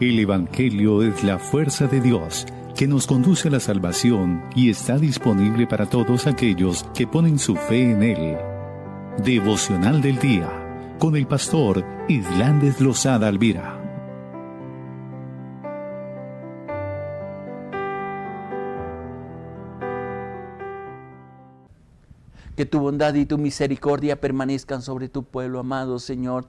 El Evangelio es la fuerza de Dios que nos conduce a la salvación y está disponible para todos aquellos que ponen su fe en Él. Devocional del Día, con el pastor Islandes Lozada Alvira. Que tu bondad y tu misericordia permanezcan sobre tu pueblo, amado Señor.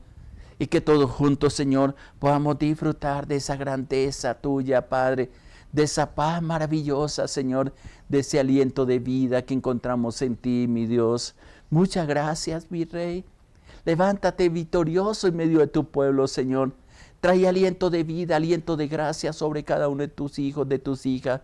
Y que todos juntos, Señor, podamos disfrutar de esa grandeza tuya, Padre. De esa paz maravillosa, Señor. De ese aliento de vida que encontramos en ti, mi Dios. Muchas gracias, mi Rey. Levántate victorioso en medio de tu pueblo, Señor. Trae aliento de vida, aliento de gracia sobre cada uno de tus hijos, de tus hijas.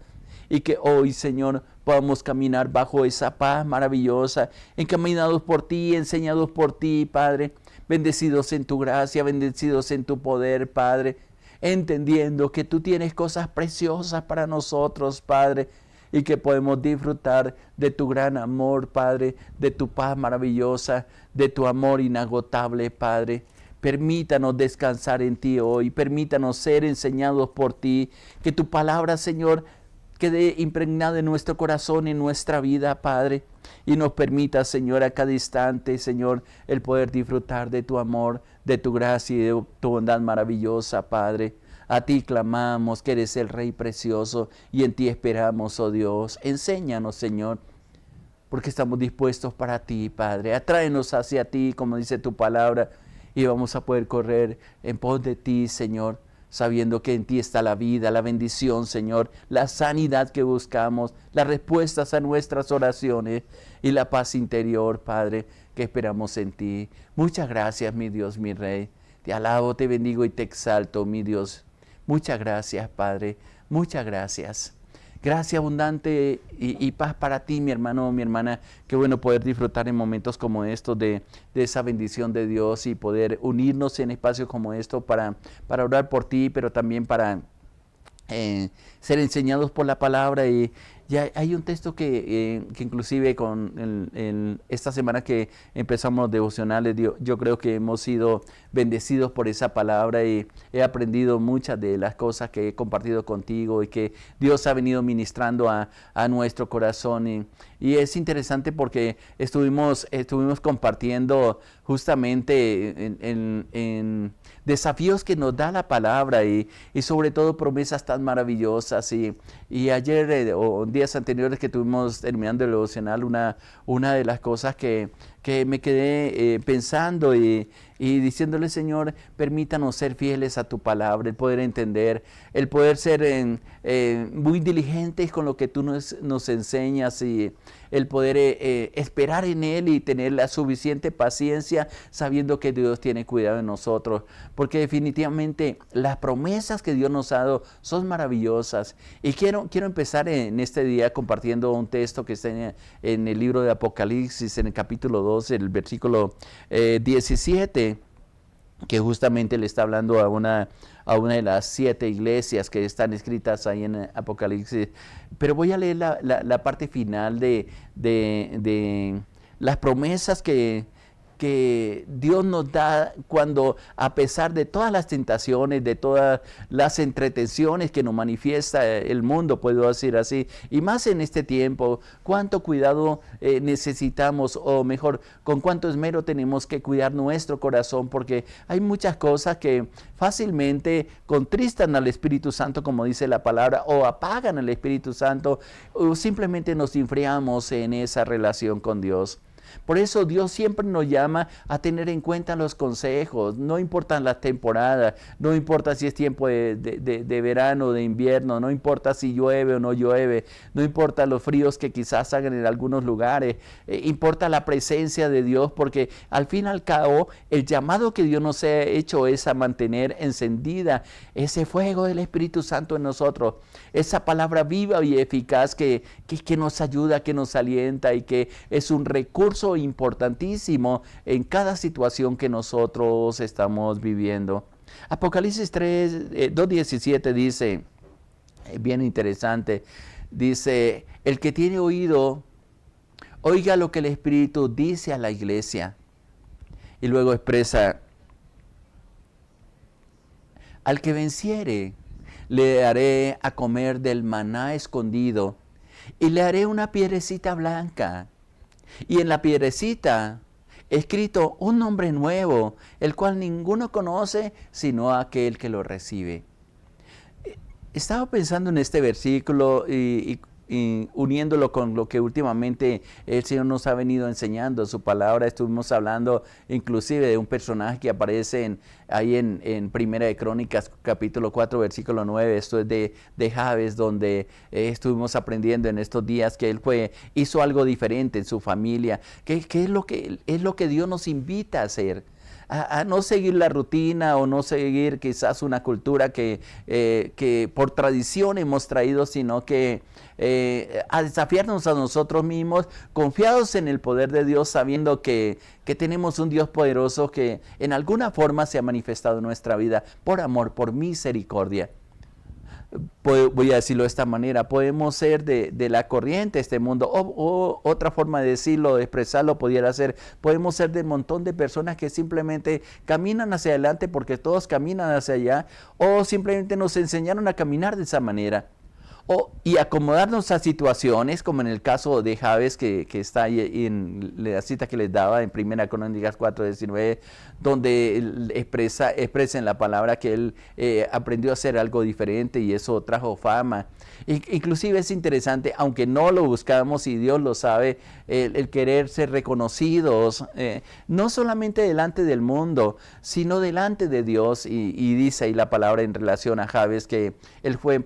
Y que hoy, Señor, podamos caminar bajo esa paz maravillosa, encaminados por ti, enseñados por ti, Padre, bendecidos en tu gracia, bendecidos en tu poder, Padre, entendiendo que tú tienes cosas preciosas para nosotros, Padre, y que podemos disfrutar de tu gran amor, Padre, de tu paz maravillosa, de tu amor inagotable, Padre. Permítanos descansar en ti hoy, permítanos ser enseñados por ti, que tu palabra, Señor, quede impregnada en nuestro corazón, en nuestra vida, Padre, y nos permita, Señor, a cada instante, Señor, el poder disfrutar de tu amor, de tu gracia y de tu bondad maravillosa, Padre. A ti clamamos, que eres el Rey precioso, y en ti esperamos, oh Dios. Enséñanos, Señor, porque estamos dispuestos para ti, Padre. Atráenos hacia ti, como dice tu palabra, y vamos a poder correr en pos de ti, Señor, sabiendo que en ti está la vida, la bendición, Señor, la sanidad que buscamos, las respuestas a nuestras oraciones y la paz interior, Padre, que esperamos en ti. Muchas gracias, mi Dios, mi Rey. Te alabo, te bendigo y te exalto, mi Dios. Muchas gracias, Padre. Muchas gracias. Gracia abundante y paz para ti, mi hermano, mi hermana. Qué bueno poder disfrutar en momentos como estos de esa bendición de Dios y poder unirnos en espacios como estos para orar por ti, pero también para ser enseñados por la palabra. Y ya hay un texto que inclusive con esta semana que empezamos los devocionales, yo creo que hemos sido bendecidos por esa palabra y he aprendido muchas de las cosas que he compartido contigo y que Dios ha venido ministrando a nuestro corazón. Y es interesante porque estuvimos compartiendo justamente en desafíos que nos da la palabra y sobre todo promesas tan maravillosas. Y ayer o días anteriores que estuvimos terminando el devocional, una de las cosas que me quedé pensando y diciéndole, Señor, permítanos ser fieles a tu palabra, el poder entender, el poder ser muy diligentes con lo que tú nos enseñas y el poder esperar en Él y tener la suficiente paciencia sabiendo que Dios tiene cuidado de nosotros, porque definitivamente las promesas que Dios nos ha dado son maravillosas. Y quiero empezar en este día compartiendo un texto que está en el libro de Apocalipsis, en el capítulo 12, el versículo 17, que justamente le está hablando a una de las 7 iglesias que están escritas ahí en Apocalipsis. Pero voy a leer la parte final de las promesas que Dios nos da cuando, a pesar de todas las tentaciones, de todas las entretenciones que nos manifiesta el mundo, puedo decir así, y más en este tiempo, cuánto cuidado necesitamos, o mejor, con cuánto esmero tenemos que cuidar nuestro corazón, porque hay muchas cosas que fácilmente contristan al Espíritu Santo, como dice la palabra, o apagan al Espíritu Santo, o simplemente nos enfriamos en esa relación con Dios. Por eso Dios siempre nos llama a tener en cuenta los consejos, no importa las temporadas, no importa si es tiempo de verano o de invierno, no importa si llueve o no llueve, no importa los fríos que quizás hagan en algunos lugares, importa la presencia de Dios, porque al fin y al cabo el llamado que Dios nos ha hecho es a mantener encendida ese fuego del Espíritu Santo en nosotros, esa palabra viva y eficaz que nos ayuda, que nos alienta y que es un recurso importantísimo en cada situación que nosotros estamos viviendo. Apocalipsis 2:17 dice, bien interesante, dice, el que tiene oído, oiga lo que el Espíritu dice a la iglesia. Y luego expresa, Al que venciere, le haré a comer del maná escondido y le haré una piedrecita blanca. Y en la piedrecita escrito un nombre nuevo, el cual ninguno conoce sino aquel que lo recibe. Estaba pensando en este versículo y uniéndolo con lo que últimamente el Señor nos ha venido enseñando, su palabra. Estuvimos hablando inclusive de un personaje que aparece ahí en Primera de Crónicas, capítulo 4, versículo 9. Esto es de Jabes, donde estuvimos aprendiendo en estos días que él hizo algo diferente en su familia. ¿Qué es lo que Dios nos invita a hacer? A no seguir la rutina o no seguir quizás una cultura que por tradición hemos traído, sino que a desafiarnos a nosotros mismos, confiados en el poder de Dios, sabiendo que tenemos un Dios poderoso que en alguna forma se ha manifestado en nuestra vida por amor, por misericordia. Voy a decirlo de esta manera, podemos ser de la corriente de este mundo, o otra forma de decirlo, de expresarlo, pudiera ser, podemos ser del montón de personas que simplemente caminan hacia adelante porque todos caminan hacia allá, o simplemente nos enseñaron a caminar de esa manera. Y acomodarnos a situaciones, como en el caso de Jabes, que está ahí en la cita que les daba en 1 Crónicas 4:19, donde él expresa en la palabra que él aprendió a hacer algo diferente y eso trajo fama. Inclusive es interesante, aunque no lo buscamos y Dios lo sabe, el querer ser reconocidos, no solamente delante del mundo, sino delante de Dios. Y dice ahí la palabra en relación a Jabes que él fue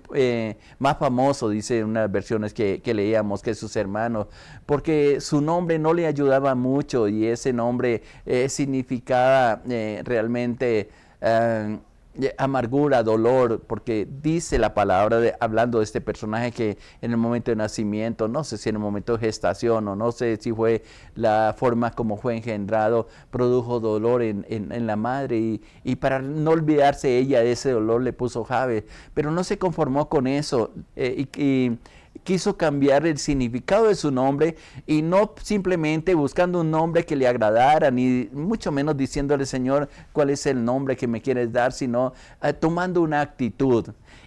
más famoso, dice en unas versiones que leíamos, que sus hermanos, porque su nombre no le ayudaba mucho y ese nombre significaba realmente amargura, dolor, porque dice la palabra hablando de este personaje que en el momento de nacimiento, no sé si en el momento de gestación o no sé si fue la forma como fue engendrado, produjo dolor en la madre y para no olvidarse ella de ese dolor le puso Jabes, pero no se conformó con eso y quiso cambiar el significado de su nombre y no simplemente buscando un nombre que le agradara, ni mucho menos diciéndole, Señor, cuál es el nombre que me quieres dar, sino tomando una actitud.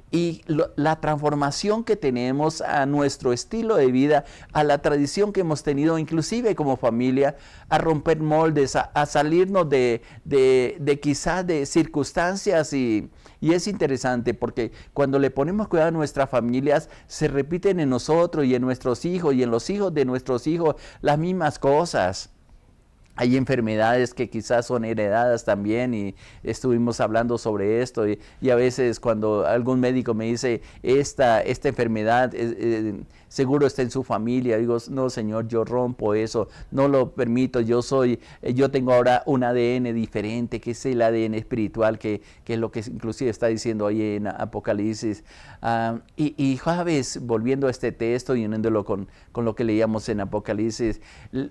Y la transformación que tenemos a nuestro estilo de vida, a la tradición que hemos tenido inclusive como familia, a romper moldes, a salirnos de quizás de circunstancias y es interesante porque cuando le ponemos cuidado a nuestras familias, se repiten en nosotros y en nuestros hijos y en los hijos de nuestros hijos las mismas cosas. Hay enfermedades que quizás son heredadas también y estuvimos hablando sobre esto y a veces cuando algún médico me dice esta enfermedad seguro está en su familia, digo, no Señor, yo rompo eso, no lo permito, yo tengo ahora un ADN diferente, que es el ADN espiritual, que es lo que inclusive está diciendo ahí en Apocalipsis. Y Jabes, volviendo a este texto y uniéndolo con lo que leíamos en Apocalipsis,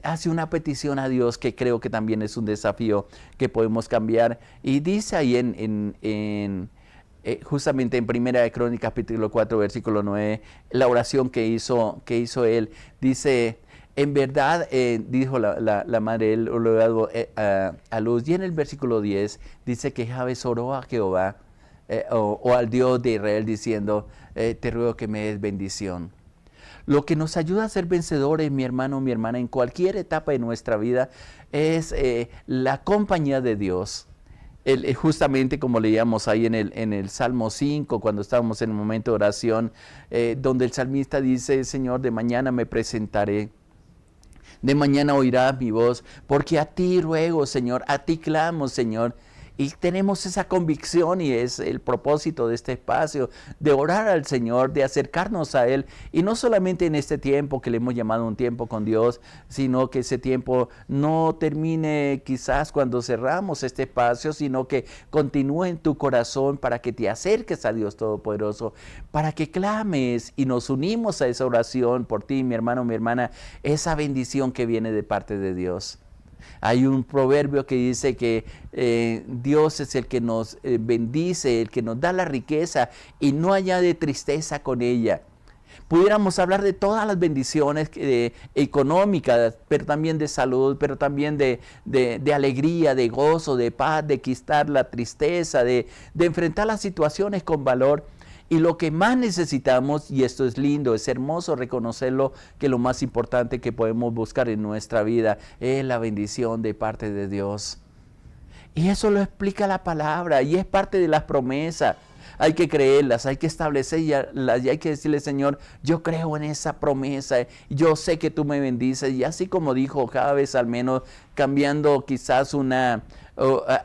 hace una petición a Dios que creo que también es un desafío que podemos cambiar. Y dice ahí justamente en Primera de Crónicas, capítulo 4, versículo 9, la oración que hizo él, dice, en verdad, dijo la madre, él lo ha dado a luz. Y en el versículo 10 dice que Jabes oró a Jehová o al Dios de Israel diciendo, te ruego que me des bendición. Lo que nos ayuda a ser vencedores, mi hermano, mi hermana, en cualquier etapa de nuestra vida es la compañía de Dios. Justamente como leíamos ahí en el Salmo 5, cuando estábamos en el momento de oración, donde el salmista dice, Señor, de mañana me presentaré. De mañana oirás mi voz, porque a ti ruego, Señor, a ti clamo, Señor. Y tenemos esa convicción y es el propósito de este espacio, de orar al Señor, de acercarnos a Él. Y no solamente en este tiempo que le hemos llamado un tiempo con Dios, sino que ese tiempo no termine quizás cuando cerramos este espacio, sino que continúe en tu corazón para que te acerques a Dios Todopoderoso, para que clames y nos unimos a esa oración por ti, mi hermano, mi hermana, esa bendición que viene de parte de Dios. Hay un proverbio que dice que Dios es el que nos bendice, el que nos da la riqueza y no añade tristeza con ella. Pudiéramos hablar de todas las bendiciones económicas, pero también de salud, pero también de alegría, de gozo, de paz, de quitar la tristeza, de enfrentar las situaciones con valor. Y lo que más necesitamos, y esto es lindo, es hermoso reconocerlo, que lo más importante que podemos buscar en nuestra vida es la bendición de parte de Dios. Y eso lo explica la palabra y es parte de las promesas. Hay que creerlas, hay que establecerlas y hay que decirle, Señor, yo creo en esa promesa, yo sé que tú me bendices. Y así como dijo Jabes, al menos cambiando quizás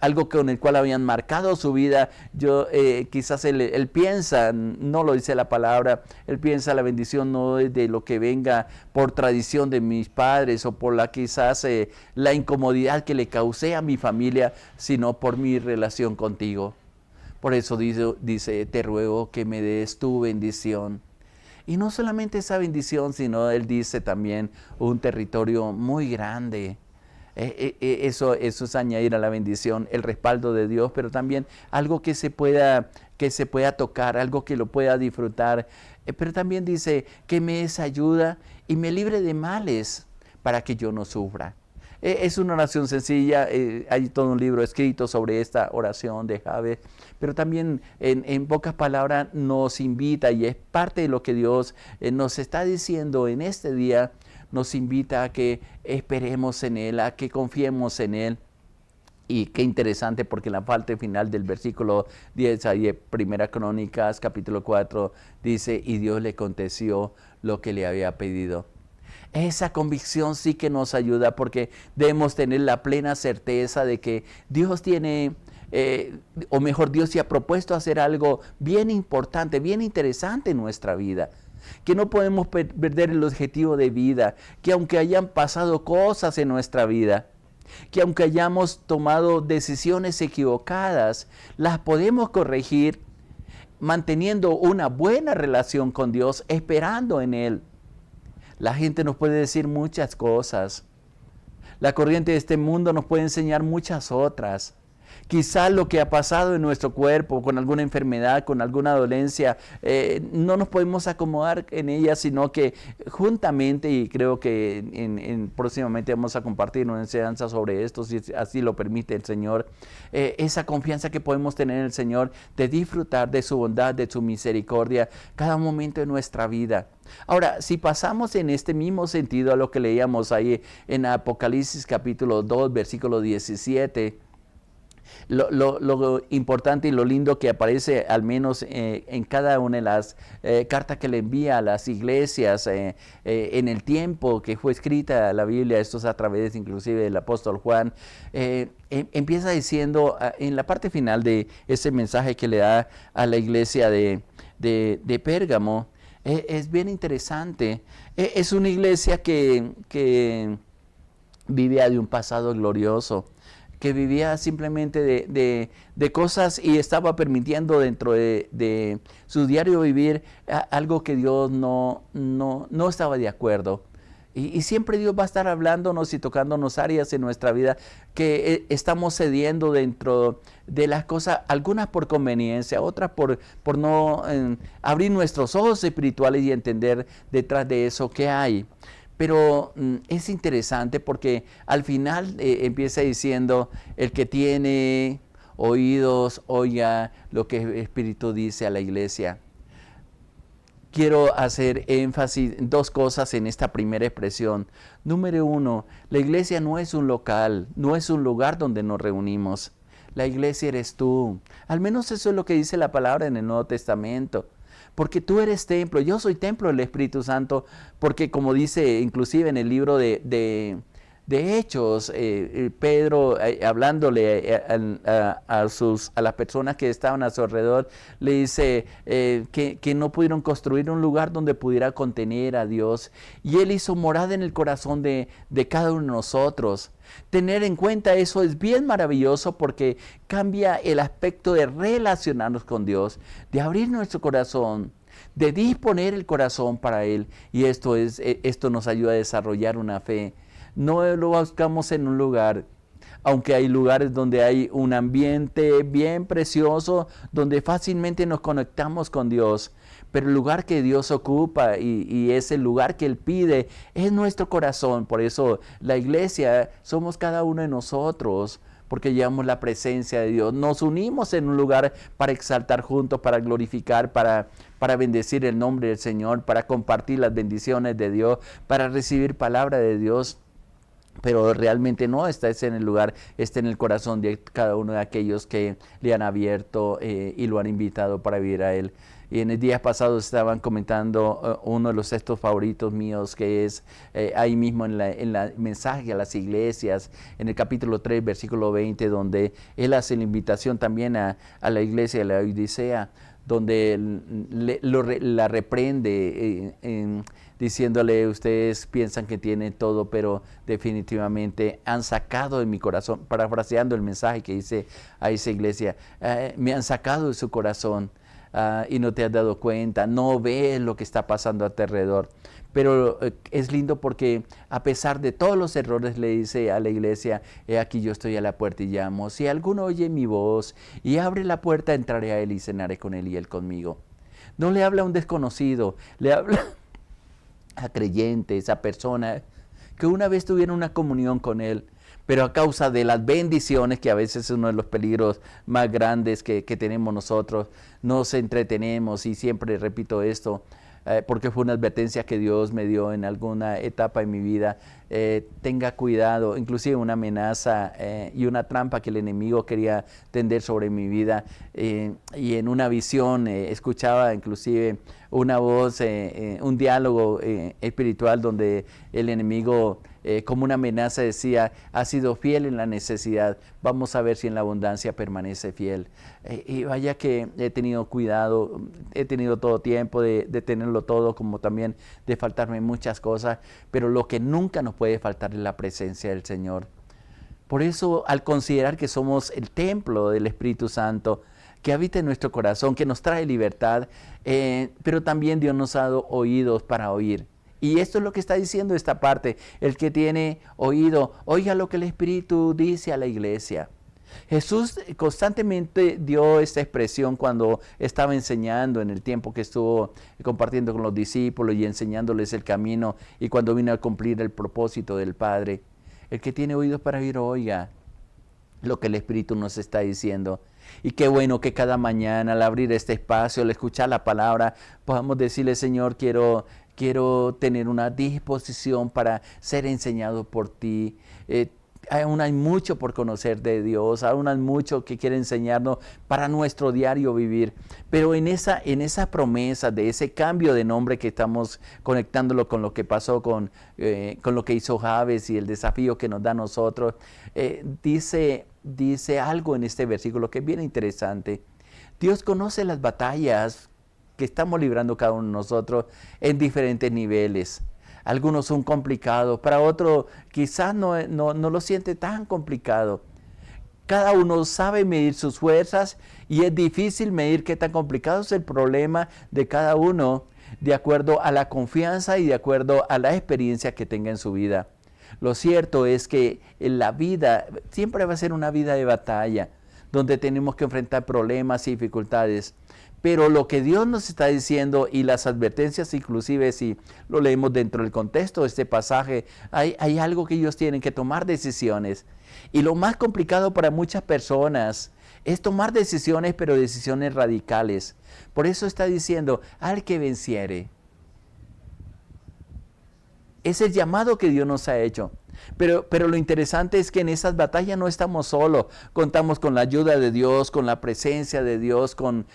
algo con el cual habían marcado su vida, quizás él piensa, no lo dice la palabra, él piensa la bendición no es de lo que venga por tradición de mis padres o por quizás la incomodidad que le causé a mi familia, sino por mi relación contigo. Por eso dice, te ruego que me des tu bendición. Y no solamente esa bendición, sino él dice también un territorio muy grande. Eso es añadir a la bendición el respaldo de Dios, pero también algo que se pueda tocar, algo que lo pueda disfrutar. Pero también dice que me des ayuda y me libre de males para que yo no sufra. Es una oración sencilla, hay todo un libro escrito sobre esta oración de Jabes, pero también en pocas palabras nos invita, y es parte de lo que Dios nos está diciendo en este día, nos invita a que esperemos en Él, a que confiemos en Él. Y qué interesante, porque en la parte final del versículo 10, ahí en Primera Crónicas, capítulo 4, dice, y Dios le conteció lo que le había pedido. Esa convicción sí que nos ayuda, porque debemos tener la plena certeza de que Dios tiene, o mejor, Dios se ha propuesto hacer algo bien importante, bien interesante en nuestra vida. Que no podemos perder el objetivo de vida, que aunque hayan pasado cosas en nuestra vida, que aunque hayamos tomado decisiones equivocadas, las podemos corregir manteniendo una buena relación con Dios, esperando en Él. La gente nos puede decir muchas cosas. La corriente de este mundo nos puede enseñar muchas otras. Quizás lo que ha pasado en nuestro cuerpo, con alguna enfermedad, con alguna dolencia, no nos podemos acomodar en ella, sino que juntamente, y creo que próximamente vamos a compartir una enseñanza sobre esto, si así lo permite el Señor, esa confianza que podemos tener en el Señor, de disfrutar de su bondad, de su misericordia, cada momento de nuestra vida. Ahora, si pasamos en este mismo sentido a lo que leíamos ahí en Apocalipsis capítulo 2, versículo 17, lo importante y lo lindo que aparece al menos en cada una de las cartas que le envía a las iglesias en el tiempo que fue escrita la Biblia, esto es a través inclusive del apóstol Juan, empieza diciendo en la parte final de ese mensaje que le da a la iglesia de Pérgamo, es bien interesante. Es una iglesia que vivía de un pasado glorioso, que vivía simplemente de cosas y estaba permitiendo dentro de su diario vivir algo que Dios no estaba de acuerdo. Y siempre Dios va a estar hablándonos y tocándonos áreas en nuestra vida que estamos cediendo dentro de las cosas, algunas por conveniencia, otras por no abrir nuestros ojos espirituales y entender detrás de eso qué hay. Pero es interesante porque al final empieza diciendo, el que tiene oídos, oiga lo que el Espíritu dice a la iglesia. Quiero hacer énfasis en dos cosas en esta primera expresión. Número uno, la iglesia no es un local, no es un lugar donde nos reunimos. La iglesia eres tú. Al menos eso es lo que dice la palabra en el Nuevo Testamento. Porque tú eres templo, yo soy templo del Espíritu Santo, porque como dice inclusive en el libro de Hechos, Pedro hablándole a las personas que estaban a su alrededor, le dice que no pudieron construir un lugar donde pudiera contener a Dios, y Él hizo morada en el corazón de cada uno de nosotros. Tener en cuenta eso es bien maravilloso, porque cambia el aspecto de relacionarnos con Dios, de abrir nuestro corazón, de disponer el corazón para Él, y esto nos ayuda a desarrollar una fe. No lo buscamos en un lugar. aunque hay lugares donde hay un ambiente bien precioso, donde fácilmente nos conectamos con Dios. Pero el lugar que Dios ocupa y es el lugar que Él pide es nuestro corazón. Por eso la iglesia somos cada uno de nosotros, porque llevamos la presencia de Dios. Nos unimos en un lugar para exaltar juntos, para glorificar, para bendecir el nombre del Señor, para compartir las bendiciones de Dios, para recibir palabra de Dios. Pero realmente no está en el lugar, está en el corazón de cada uno de aquellos que le han abierto y lo han invitado para vivir a Él. Y en el día pasado estaban comentando uno de los textos favoritos míos, que es ahí mismo en la mensaje a las iglesias, en el capítulo 3, versículo 20, donde Él hace la invitación también a la iglesia de la Odisea, donde la reprende diciéndole: ustedes piensan que tienen todo, pero definitivamente han sacado de mi corazón, parafraseando el mensaje que dice a esa iglesia, me han sacado de su corazón. Y no te has dado cuenta, no ves lo que está pasando a tu alrededor. Pero es lindo porque a pesar de todos los errores le dice a la iglesia: he aquí yo estoy a la puerta y llamo. Si alguno oye mi voz y abre la puerta, entraré a él y cenaré con él y él conmigo. No le habla a un desconocido, le habla a creyentes, a personas que una vez tuvieron una comunión con él, pero a causa de las bendiciones, que a veces es uno de los peligros más grandes que tenemos nosotros, nos entretenemos. Y siempre repito esto, porque fue una advertencia que Dios me dio en alguna etapa de mi vida. Tenga cuidado, inclusive una amenaza y una trampa que el enemigo quería tender sobre mi vida. Y en una visión escuchaba inclusive una voz, un diálogo espiritual donde el enemigo, como una amenaza, decía: has sido fiel en la necesidad, vamos a ver si en la abundancia permanece fiel. Y vaya que he tenido cuidado, he tenido todo tiempo de tenerlo todo, como también de faltarme muchas cosas, pero lo que nunca nos puede faltar es la presencia del Señor. Por eso, al considerar que somos el templo del Espíritu Santo, que habita en nuestro corazón, que nos trae libertad, pero también Dios nos ha dado oídos para oír. Y esto es lo que está diciendo esta parte: el que tiene oído, oiga lo que el Espíritu dice a la iglesia. Jesús constantemente dio esta expresión cuando estaba enseñando, en el tiempo que estuvo compartiendo con los discípulos y enseñándoles el camino, y cuando vino a cumplir el propósito del Padre. El que tiene oídos para oír, oiga lo que el Espíritu nos está diciendo. Y qué bueno que cada mañana, al abrir este espacio, al escuchar la palabra, podamos decirle: Señor, quiero tener una disposición para ser enseñado por ti. Aún hay mucho por conocer de Dios, aún hay mucho que quiere enseñarnos para nuestro diario vivir. Pero en esa promesa de ese cambio de nombre, que estamos conectándolo con lo que pasó con lo que hizo Jabes y el desafío que nos da a nosotros, dice algo en este versículo que es bien interesante. Dios conoce las batallas que estamos librando cada uno de nosotros en diferentes niveles. Algunos son complicados, para otros quizás no lo siente tan complicado. Cada uno sabe medir sus fuerzas y es difícil medir qué tan complicado es el problema de cada uno, de acuerdo a la confianza y de acuerdo a la experiencia que tenga en su vida. Lo cierto es que la vida siempre va a ser una vida de batalla, donde tenemos que enfrentar problemas y dificultades. Pero lo que Dios nos está diciendo, y las advertencias, inclusive si lo leemos dentro del contexto de este pasaje, hay algo que ellos tienen que tomar decisiones. Y lo más complicado para muchas personas es tomar decisiones, pero decisiones radicales. Por eso está diciendo: al que venciere. Es el llamado que Dios nos ha hecho. Pero lo interesante es que en esas batallas no estamos solos. Contamos con la ayuda de Dios, con la presencia de Dios, con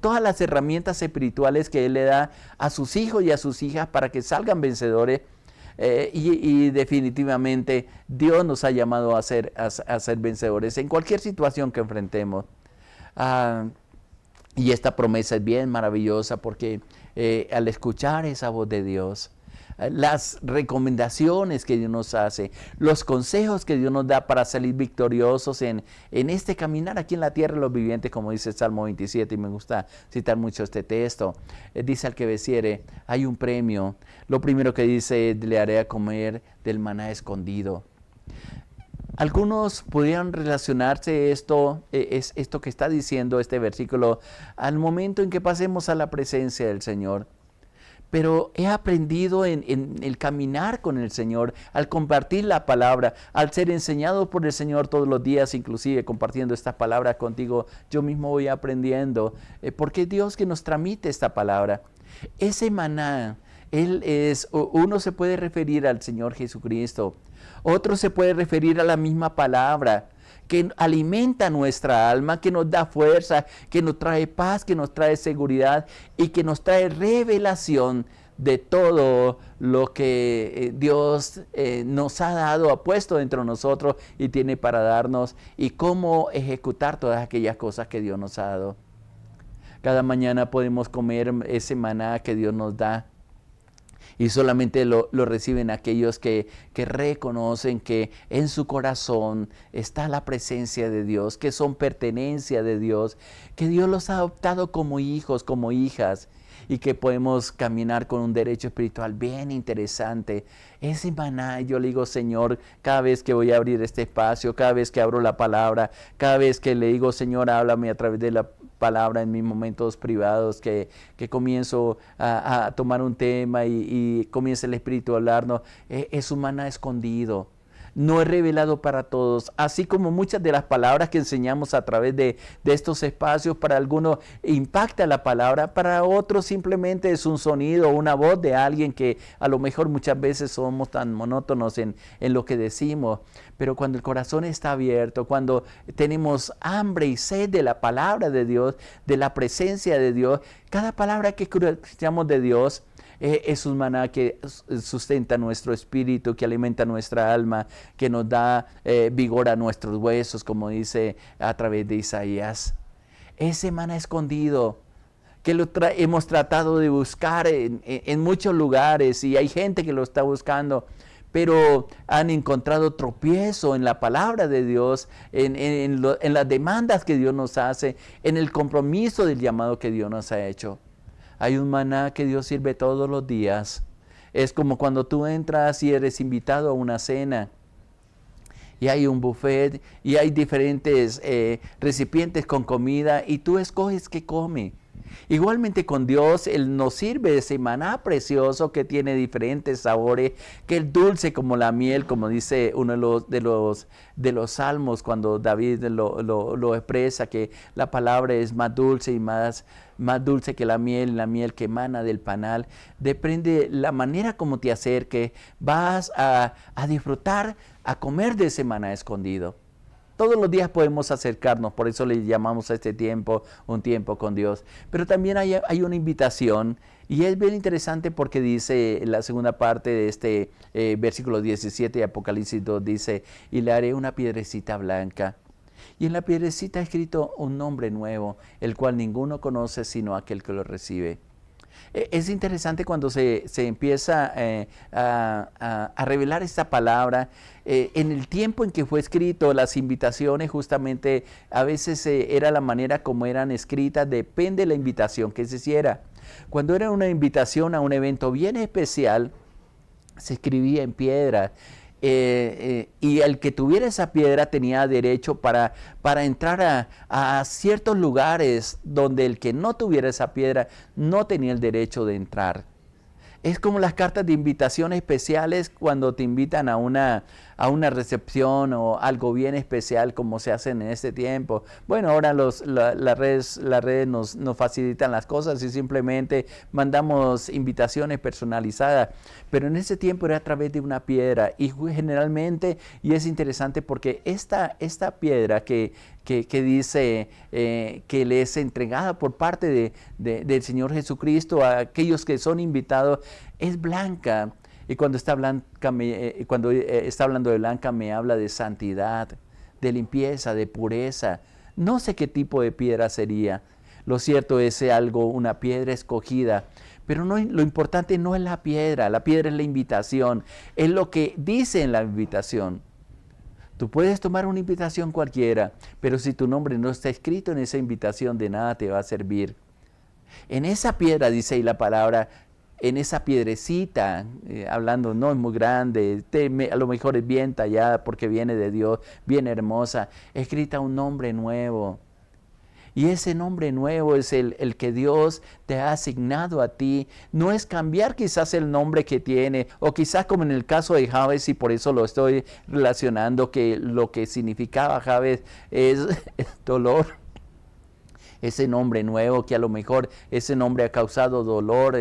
todas las herramientas espirituales que Él le da a sus hijos y a sus hijas para que salgan vencedores. Y definitivamente Dios nos ha llamado a ser vencedores en cualquier situación que enfrentemos. Y esta promesa es bien maravillosa porque al escuchar esa voz de Dios, las recomendaciones que Dios nos hace, los consejos que Dios nos da para salir victoriosos en este caminar aquí en la tierra de los vivientes, como dice el Salmo 27, y me gusta citar mucho este texto. Dice: al que venciere, hay un premio. Lo primero que dice: le haré a comer del maná escondido. Algunos pudieran relacionarse esto que está diciendo este versículo al momento en que pasemos a la presencia del Señor. Pero he aprendido en el caminar con el Señor, al compartir la palabra, al ser enseñado por el Señor todos los días, inclusive compartiendo esta palabra contigo, yo mismo voy aprendiendo, porque es Dios que nos transmite esta palabra. Ese maná, uno se puede referir al Señor Jesucristo, otro se puede referir a la misma palabra, que alimenta nuestra alma, que nos da fuerza, que nos trae paz, que nos trae seguridad y que nos trae revelación de todo lo que Dios nos ha dado, ha puesto dentro de nosotros y tiene para darnos, y cómo ejecutar todas aquellas cosas que Dios nos ha dado. Cada mañana podemos comer ese maná que Dios nos da. Y solamente lo reciben aquellos que reconocen que en su corazón está la presencia de Dios, que son pertenencia de Dios, que Dios los ha adoptado como hijos, como hijas, y que podemos caminar con un derecho espiritual bien interesante. Ese maná, yo le digo, Señor, cada vez que voy a abrir este espacio, cada vez que abro la palabra, cada vez que le digo, Señor, háblame a través de la palabra en mis momentos privados, que comienzo a tomar un tema y comienza el Espíritu a hablarnos, es un maná escondido. No es revelado para todos, así como muchas de las palabras que enseñamos a través de estos espacios. Para algunos impacta la palabra, para otros simplemente es un sonido, una voz de alguien que a lo mejor muchas veces somos tan monótonos en lo que decimos. Pero cuando el corazón está abierto, cuando tenemos hambre y sed de la palabra de Dios, de la presencia de Dios, cada palabra que escuchamos de Dios es un maná que sustenta nuestro espíritu, que alimenta nuestra alma, que nos da vigor a nuestros huesos, como dice a través de Isaías. Ese maná escondido que hemos tratado de buscar en muchos lugares, y hay gente que lo está buscando, pero han encontrado tropiezo en la palabra de Dios, en las demandas que Dios nos hace, en el compromiso del llamado que Dios nos ha hecho. Hay un maná que Dios sirve todos los días. Es como cuando tú entras y eres invitado a una cena, y hay un buffet, y hay diferentes recipientes con comida, y tú escoges qué come. Igualmente con Dios, Él nos sirve ese maná precioso que tiene diferentes sabores, que es dulce como la miel, como dice uno de los salmos, cuando David lo expresa, que la palabra es más dulce y más dulce que la miel que emana del panal. Depende la manera como te acerques, vas a disfrutar, a comer de ese maná escondido. Todos los días podemos acercarnos, por eso le llamamos a este tiempo un tiempo con Dios. Pero también hay una invitación, y es bien interesante porque dice en la segunda parte de este versículo 17 de Apocalipsis 2, dice, y le haré una piedrecita blanca. Y en la piedrecita ha escrito un nombre nuevo, el cual ninguno conoce sino aquel que lo recibe. Es interesante cuando se empieza a revelar esta palabra. En el tiempo en que fue escrito, las invitaciones justamente a veces era la manera como eran escritas, depende de la invitación que se hiciera. Cuando era una invitación a un evento bien especial, se escribía en piedra. Y el que tuviera esa piedra tenía derecho para entrar a ciertos lugares donde el que no tuviera esa piedra no tenía el derecho de entrar. Es como las cartas de invitación especiales cuando te invitan a una recepción o algo bien especial como se hacen en este tiempo. Bueno, ahora las redes nos facilitan las cosas y simplemente mandamos invitaciones personalizadas. Pero en ese tiempo era a través de una piedra, y generalmente, y es interesante porque esta piedra que dice que le es entregada por parte del Señor Jesucristo a aquellos que son invitados, es blanca. Y cuando está hablando de blanca, me habla de santidad, de limpieza, de pureza. No sé qué tipo de piedra sería. Lo cierto es una piedra escogida. Pero lo importante no es la piedra es la invitación, es lo que dice en la invitación. Tú puedes tomar una invitación cualquiera, pero si tu nombre no está escrito en esa invitación, de nada te va a servir. En esa piedra, dice ahí la palabra, en esa piedrecita, hablando, no es muy grande, a lo mejor es bien tallada porque viene de Dios, bien hermosa, escrita un nombre nuevo. Y ese nombre nuevo es el que Dios te ha asignado a ti. No es cambiar quizás el nombre que tiene, o quizás como en el caso de Jabes, y por eso lo estoy relacionando, que lo que significaba Jabes es dolor. Ese nombre nuevo, que a lo mejor ese nombre ha causado dolor,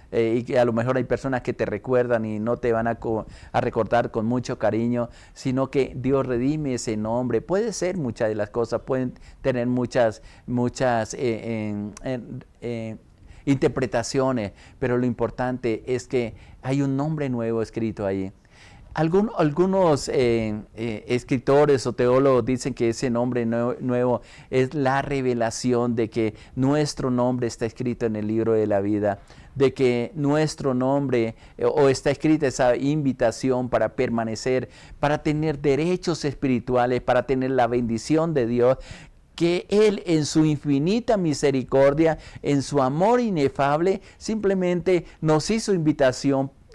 y que a lo mejor hay personas que te recuerdan y no te van a recordar con mucho cariño, sino que Dios redime ese nombre. Puede ser muchas de las cosas, pueden tener muchas interpretaciones, pero lo importante es que hay un nombre nuevo escrito ahí. Algunos escritores o teólogos dicen que ese nombre nuevo es la revelación de que nuestro nombre está escrito en el libro de la vida, de que nuestro nombre o está escrita esa invitación para permanecer, para tener derechos espirituales, para tener la bendición de Dios, que Él en su infinita misericordia, en su amor inefable, simplemente nos hizo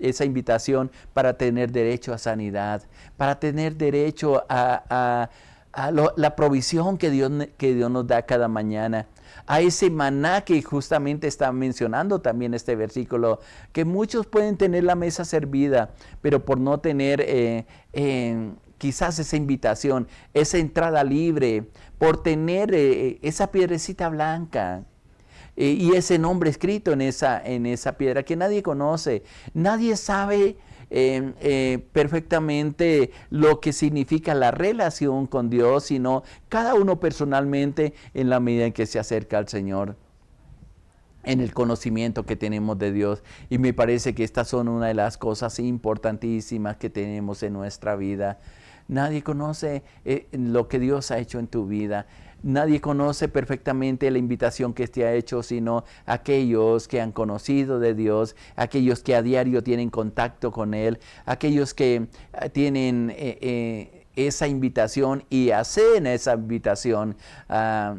esa invitación para tener derecho a sanidad, para tener derecho a la provisión que Dios nos da cada mañana, a ese maná que justamente está mencionando también este versículo, que muchos pueden tener la mesa servida, pero por no tener quizás esa invitación, esa entrada libre, por tener esa piedrecita blanca, y ese nombre escrito en esa piedra que nadie conoce. Nadie sabe perfectamente lo que significa la relación con Dios, sino cada uno personalmente en la medida en que se acerca al Señor, en el conocimiento que tenemos de Dios. Y me parece que estas son una de las cosas importantísimas que tenemos en nuestra vida. Nadie conoce lo que Dios ha hecho en tu vida. Nadie conoce perfectamente la invitación que te ha hecho, sino aquellos que han conocido de Dios, aquellos que a diario tienen contacto con Él, aquellos que tienen esa invitación y hacen esa invitación a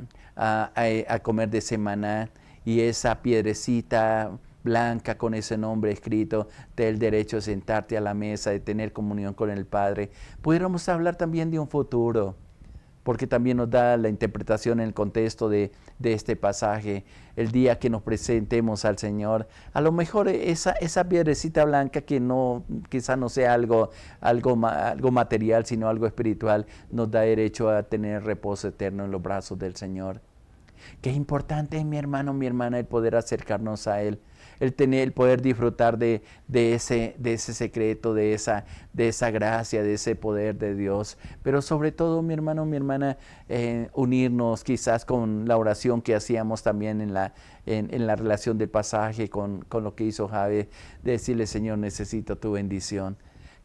comer de ese maná, y esa piedrecita blanca con ese nombre escrito, del derecho de sentarte a la mesa, de tener comunión con el Padre. Pudiéramos hablar también de un futuro, porque también nos da la interpretación en el contexto de este pasaje, el día que nos presentemos al Señor. A lo mejor esa piedrecita blanca, que quizá no sea algo material, sino algo espiritual, nos da derecho a tener reposo eterno en los brazos del Señor. Qué importante, mi hermano, mi hermana, el poder acercarnos a Él, el poder disfrutar de ese secreto, de esa gracia, de ese poder de Dios. Pero sobre todo, mi hermano, mi hermana, unirnos quizás con la oración que hacíamos también en la relación del pasaje con lo que hizo Jabes, decirle: Señor, necesito tu bendición.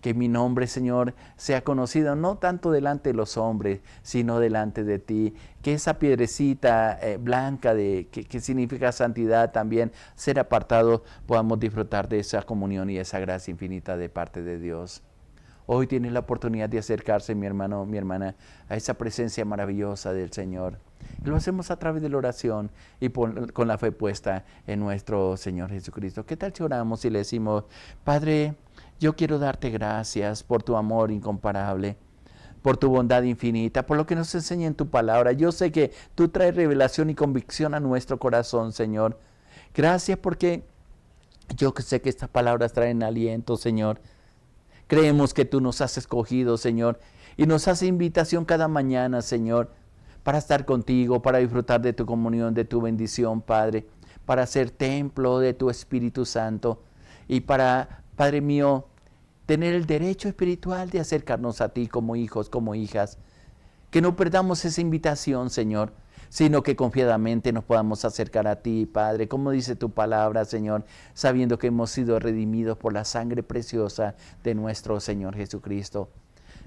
Que mi nombre, Señor, sea conocido no tanto delante de los hombres, sino delante de ti. Que esa piedrecita blanca que significa santidad también, ser apartado, podamos disfrutar de esa comunión y esa gracia infinita de parte de Dios. Hoy tienes la oportunidad de acercarse, mi hermano, mi hermana, a esa presencia maravillosa del Señor. Y lo hacemos a través de la oración y con la fe puesta en nuestro Señor Jesucristo. ¿Qué tal si oramos y le decimos: Padre, yo quiero darte gracias por tu amor incomparable, por tu bondad infinita, por lo que nos enseña en tu palabra? Yo sé que tú traes revelación y convicción a nuestro corazón, Señor. Gracias porque yo sé que estas palabras traen aliento, Señor. Creemos que tú nos has escogido, Señor, y nos hace invitación cada mañana, Señor, para estar contigo, para disfrutar de tu comunión, de tu bendición, Padre, para ser templo de tu Espíritu Santo y para, Padre mío, tener el derecho espiritual de acercarnos a ti como hijos, como hijas. Que no perdamos esa invitación, Señor, sino que confiadamente nos podamos acercar a ti, Padre, como dice tu palabra, Señor, sabiendo que hemos sido redimidos por la sangre preciosa de nuestro Señor Jesucristo.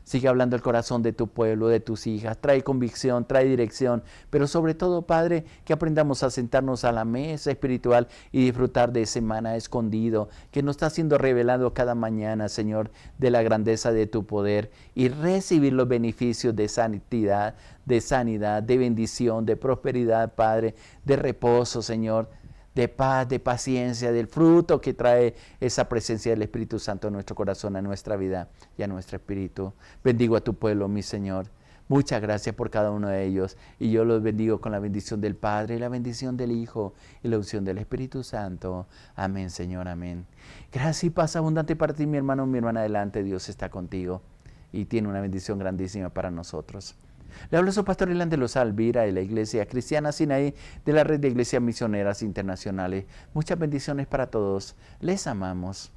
Sigue hablando el corazón de tu pueblo, de tus hijas. Trae convicción, trae dirección, pero sobre todo, Padre, que aprendamos a sentarnos a la mesa espiritual y disfrutar de ese maná escondido que nos está siendo revelado cada mañana, Señor, de la grandeza de tu poder, y recibir los beneficios de sanidad, de bendición, de prosperidad, Padre, de reposo, Señor, de paz, de paciencia, del fruto que trae esa presencia del Espíritu Santo en nuestro corazón, a nuestra vida y a nuestro espíritu. Bendigo a tu pueblo, mi Señor. Muchas gracias por cada uno de ellos. Y yo los bendigo con la bendición del Padre, la bendición del Hijo y la unción del Espíritu Santo. Amén, Señor, amén. Gracias y paz abundante para ti, mi hermano, mi hermana. Adelante, Dios está contigo y tiene una bendición grandísima para nosotros. Le hablo a su pastor Irán de los Alvira, de la Iglesia Cristiana Sinaí, de la Red de Iglesias Misioneras Internacionales. Muchas bendiciones para todos. Les amamos.